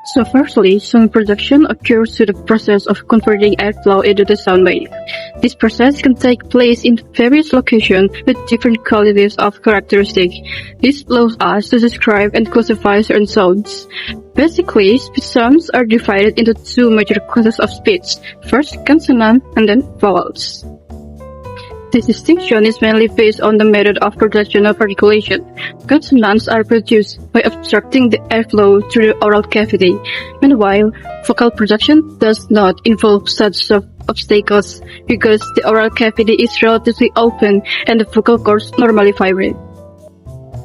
So firstly, sound production occurs through the process of converting airflow into the sound wave. This process can take place in various locations with different qualities of characteristics. This allows us to describe and classify certain sounds. Basically, speech sounds are divided into two major classes of speech. First, consonant and then vowels. This distinction is mainly based on the method of production of articulation. Consonants are produced by obstructing the airflow through the oral cavity. Meanwhile, vocal production does not involve such obstacles because the oral cavity is relatively open and the vocal cords normally vibrate.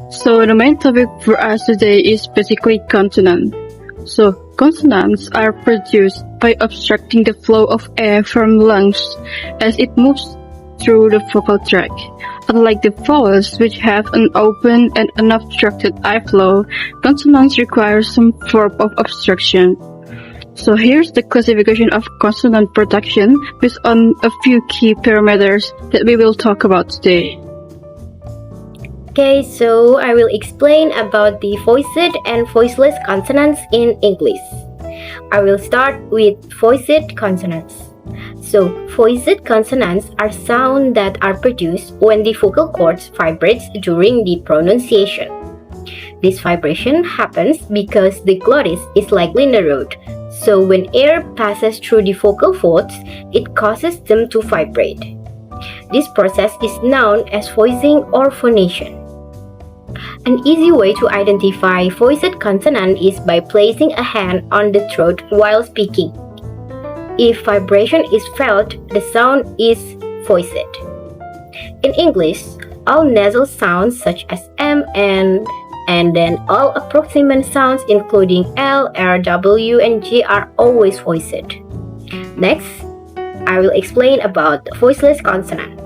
So the main topic for us today is basically consonant. So consonants are produced by obstructing the flow of air from lungs as it moves through the vocal tract. Unlike the vowels, which have an open and unobstructed airflow, consonants require some form of obstruction. So here's the classification of consonant production based on a few key parameters that we will talk about today. Okay, so I will explain about the voiced and voiceless consonants in English. I will start with voiced consonants. So, voiced consonants are sounds that are produced when the vocal cords vibrates during the pronunciation. This vibration happens because the glottis is slightly narrowed, so when air passes through the vocal folds, it causes them to vibrate. This process is known as voicing or phonation. An easy way to identify voiced consonant is by placing a hand on the throat while speaking. If vibration is felt, the sound is voiced. In English, all nasal sounds such as M, N, and then all approximant sounds including L, R, W, and G are always voiced. Next, I will explain about voiceless consonant.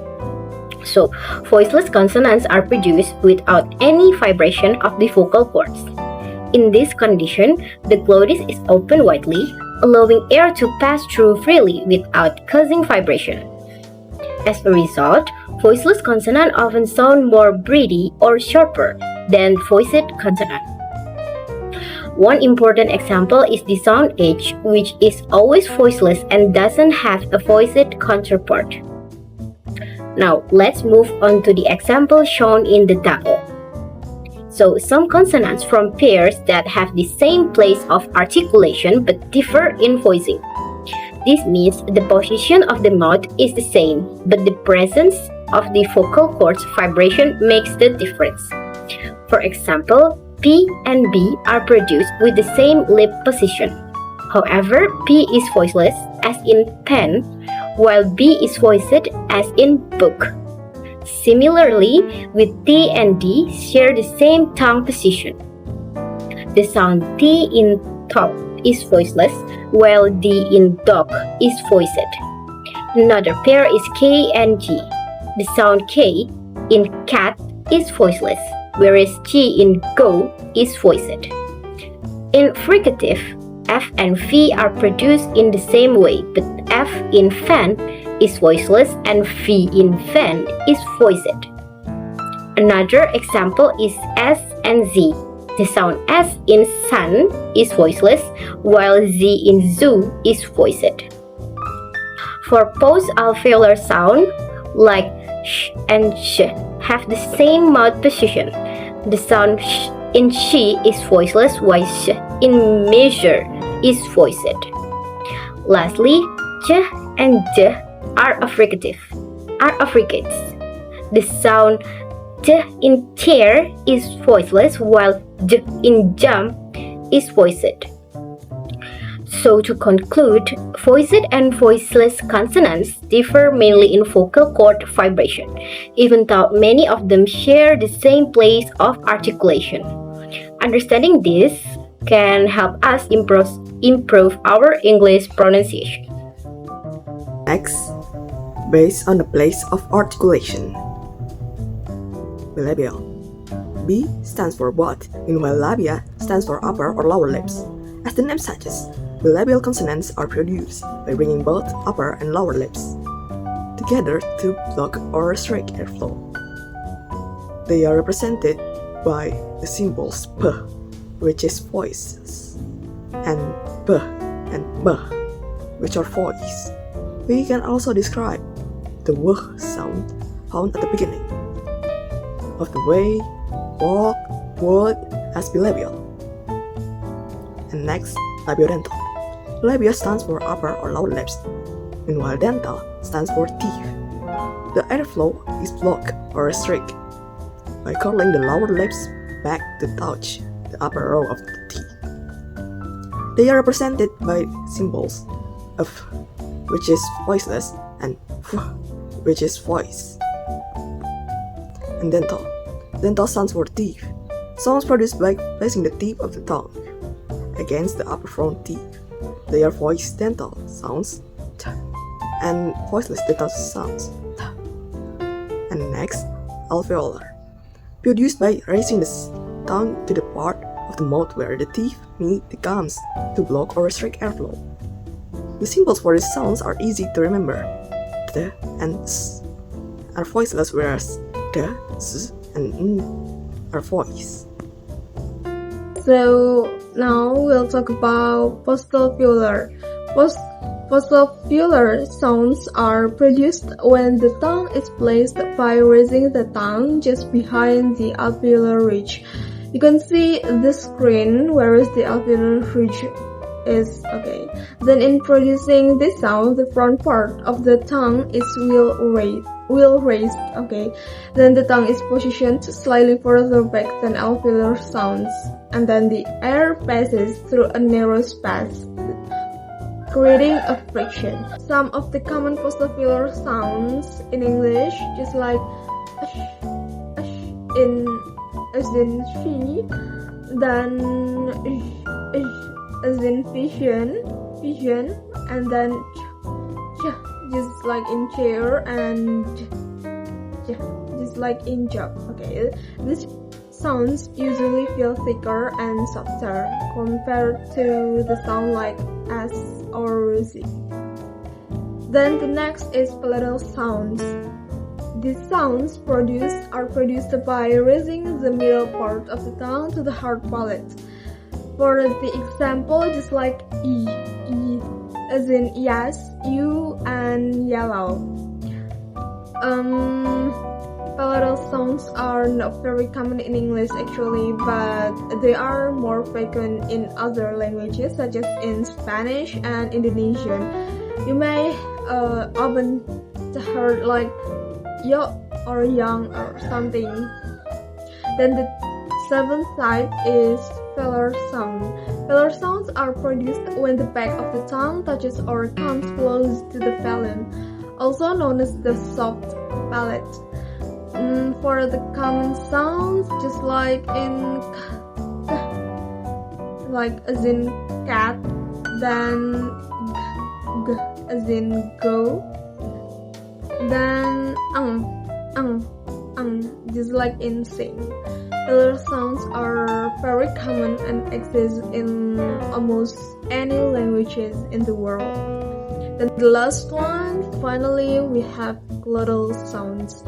So, voiceless consonants are produced without any vibration of the vocal cords. In this condition, the glottis is open widely, allowing air to pass through freely without causing vibration. As a result, voiceless consonants often sound more breathy or sharper than voiced consonant. One important example is the sound H, which is always voiceless and doesn't have a voiced counterpart. Now, let's move on to the example shown in the table. So, some consonants from pairs that have the same place of articulation but differ in voicing. This means the position of the mouth is the same, but the presence of the vocal cords vibration makes the difference. For example, P and B are produced with the same lip position. However, P is voiceless, as in pen, while B is voiced, as in book. Similarly, with T and D share the same tongue position. The sound T in top is voiceless, while D in dog is voiced. Another pair is K and G. The sound K in cat is voiceless, whereas G in go is voiced. In fricative, F and V are produced in the same way, but F in fan is voiceless and V in van is voiced. Another example is S and Z. The sound S in sun is voiceless, while Z in zoo is voiced. For post-alveolar sound, like sh and sh have the same mouth position. The sound sh in she is voiceless, while sh in measure is voiced. Lastly, j and j are affricative, are affricates. The sound j in chair is voiceless, while j in jump is voiced. So to conclude, voiced and voiceless consonants differ mainly in vocal cord vibration, even though many of them share the same place of articulation. Understanding this can help us improve our English pronunciation. Next, based on the place of articulation. Bilabial. B stands for both, meanwhile labia stands for upper or lower lips. As the name suggests, bilabial consonants are produced by bringing both upper and lower lips together to block or restrict airflow. They are represented by the symbols P, which is voices, and b and b, which are voice. We can also describe the w sound found at the beginning of the way, walk, word as bilabial. And next, labiodental. Labia stands for upper or lower lips, meanwhile dental stands for teeth. The airflow is blocked or restricted by curling the lower lips back to touch the upper row of the teeth. They are represented by symbols of which is voiceless and f, which is voice. And dental. Dental stands for teeth. Sounds produced by placing the tip of the tongue against the upper front teeth. They are voice dental sounds t, and voiceless dental sounds t. And next, alveolar. Produced by raising the tongue to the part of the mouth where the teeth meet the gums to block or restrict airflow. The symbols for these sounds are easy to remember. The and s are voiceless, whereas the, s, and n are voice. So now we'll talk about postalveolar. Postalveolar sounds are produced when the tongue is placed by raising the tongue just behind the alveolar ridge. You can see the screen where is the alveolar ridge is. Okay. Then in producing this sound, the front part of the tongue is wheel raised. Okay. Then the tongue is positioned slightly further back than alveolar sounds, and then the air passes through a narrow space, creating a friction. Some of the common postalveolar sounds in English, just like as in she, then as in vision, and then just like in chair, and just like in job. Okay, these sounds usually feel thicker and softer compared to the sound like S or Z. Then the next is palatal sounds. These sounds are produced by raising the middle part of the tongue to the hard palate. For the example, just like E, as in yes, you, and yellow. Palatal sounds are not very common in English actually, but they are more frequent in other languages such as in Spanish and Indonesian. You may often heard like yo or young or something. Then the seventh type is velar sound. Velar sounds are produced when the back of the tongue touches or comes close to the velum, also known as the soft palate. For the common sounds, just like in like as in cat, then g as in go, then just like in sing. Velar sounds are very common and exist in almost any languages in the world. Then the last one, finally, we have glottal sounds.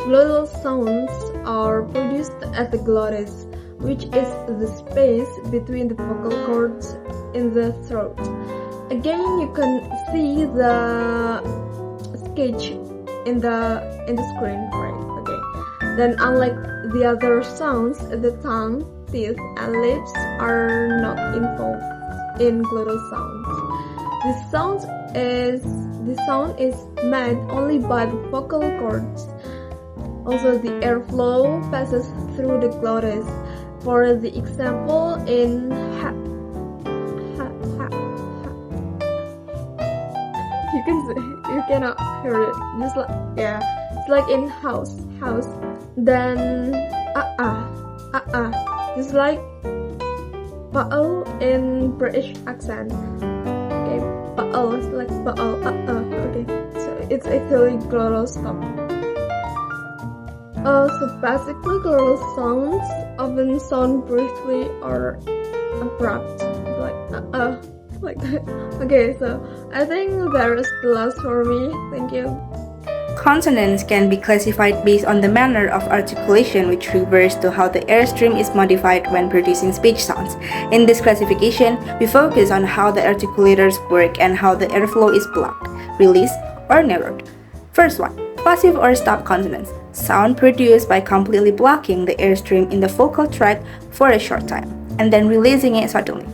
Glottal sounds are produced at the glottis, which is the space between the vocal cords in the throat. Again, you can see the sketch in the screen, right? Okay. Then, unlike the other sounds, the tongue, teeth, and lips are not involved in glottal sounds. The sound is made only by the vocal cords. Also, the airflow passes through the glottis. For the example, in you cannot hear it. Just like it's like in house. Then just like pa'o in British accent. Okay, pa'o is like pa'o. Okay, so it's actually glottal stop. So basically, glottal sounds often sound briefly or abrupt, like like that. Okay, so I think that is the last for me. Thank you. Consonants can be classified based on the manner of articulation, which refers to how the airstream is modified when producing speech sounds. In this classification, we focus on how the articulators work and how the airflow is blocked, released, or narrowed. First one, passive or stop consonants. Sound produced by completely blocking the airstream in the vocal tract for a short time, and then releasing it suddenly.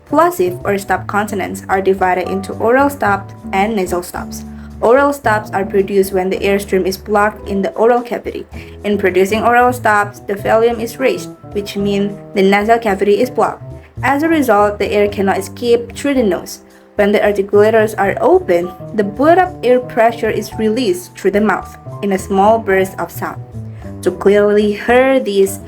Plosive or stop consonants are divided into oral stops and nasal stops. Oral stops are produced when the airstream is blocked in the oral cavity. In producing oral stops, the volume is raised, which means the nasal cavity is blocked. As a result, the air cannot escape through the nose. When the articulators are open, the built-up air pressure is released through the mouth in a small burst of sound. To clearly hear this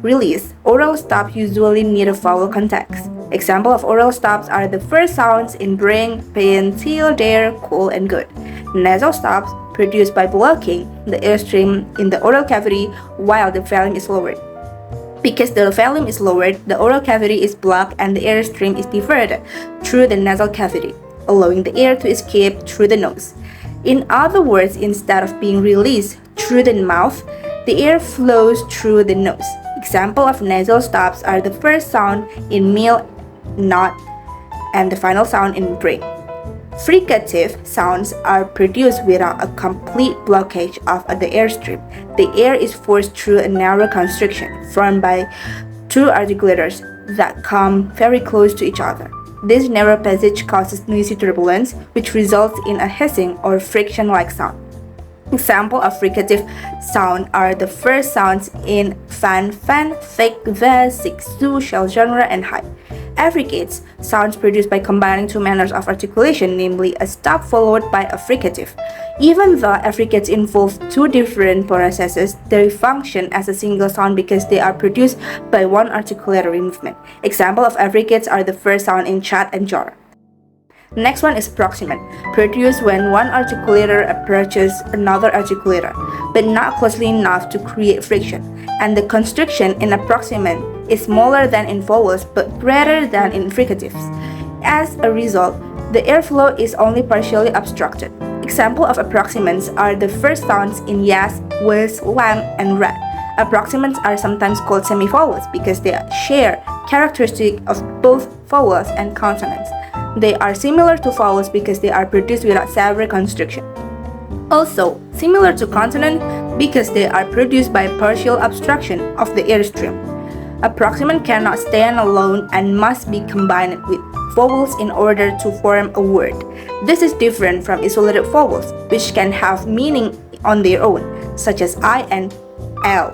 release, oral stops usually need a vowel context. Examples of oral stops are the first sounds in bring, pin, till, dare, cool, and good. Nasal stops produced by blocking the airstream in the oral cavity while the volume is lowered. Because the volume is lowered, the oral cavity is blocked and the airstream is diverted through the nasal cavity, allowing the air to escape through the nose. In other words, instead of being released through the mouth, the air flows through the nose. Examples of nasal stops are the first sound in meal, not, and the final sound in bring. Fricative sounds are produced without a complete blockage of the airstream. The air is forced through a narrow constriction formed by two articulators that come very close to each other. This narrow passage causes noisy turbulence, which results in a hissing or friction-like sound. Examples of fricative sound are the first sounds in fan, thick, vast, six, su, shell genre, and high. Affricates sounds produced by combining two manners of articulation, namely a stop followed by a fricative. Even though affricates involve two different processes, they function as a single sound because they are produced by one articulatory movement. Examples of affricates are the first sound in chat and jar. Next one is approximant, produced when one articulator approaches another articulator, but not closely enough to create friction, and the constriction in approximant is smaller than in vowels but greater than in fricatives. As a result, the airflow is only partially obstructed. Examples of approximants are the first sounds in yes, was, lam, and rat. Approximants are sometimes called semivowels because they share characteristics of both vowels and consonants. They are similar to vowels because they are produced without severe constriction. Also, similar to consonant because they are produced by partial obstruction of the airstream. Approximant cannot stand alone and must be combined with vowels in order to form a word. This is different from isolated vowels, which can have meaning on their own, such as I and L.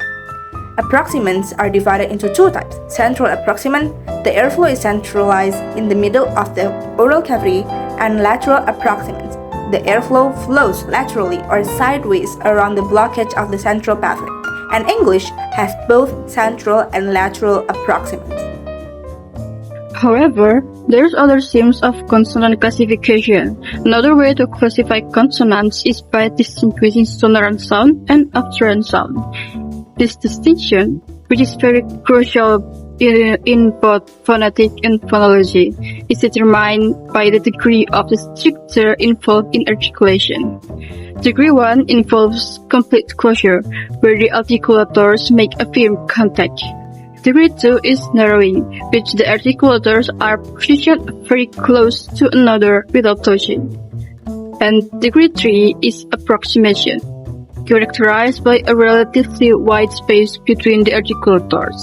Approximants are divided into two types. Central approximant, the airflow is centralized in the middle of the oral cavity, and lateral approximants. The airflow flows laterally or sideways around the blockage of the central pathway. And English has both central and lateral approximants. However, there's other schemes of consonant classification. Another way to classify consonants is by distinguishing sonorant sound and obstruent sound. This distinction, which is very crucial in both phonetic and phonology, is determined by the degree of the structure involved in articulation. Degree 1 involves complete closure, where the articulators make a firm contact. Degree 2 is narrowing, which the articulators are positioned very close to another without touching. And degree 3 is approximation, characterized by a relatively wide space between the articulators.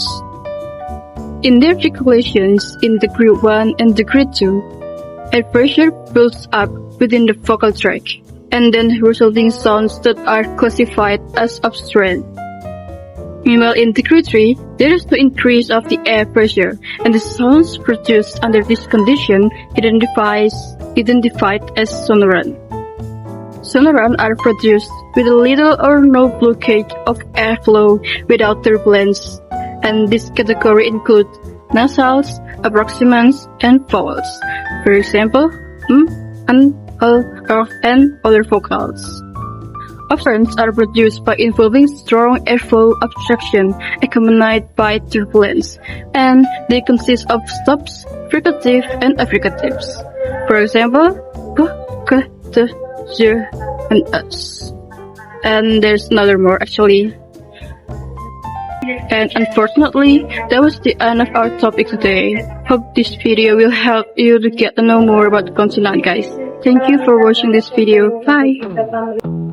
In the articulations in degree 1 and degree 2, air pressure builds up within the vocal tract, and then resulting sounds that are classified as obstruent. Meanwhile, in degree 3, there is no increase of the air pressure, and the sounds produced under this condition identified as sonorant. Sonorant are produced with little or no blockage of airflow without turbulence, and this category includes nasals, approximants, and vowels. For example, and other vocals. Obstruents are produced by involving strong airflow obstruction accompanied by turbulence, and they consist of stops, fricative, and affricatives. For example, b, k, t, j, and s. And there's another more actually. And unfortunately, that was the end of our topic today. Hope this video will help you to get to know more about consonant, guys. Thank you for watching this video. Bye!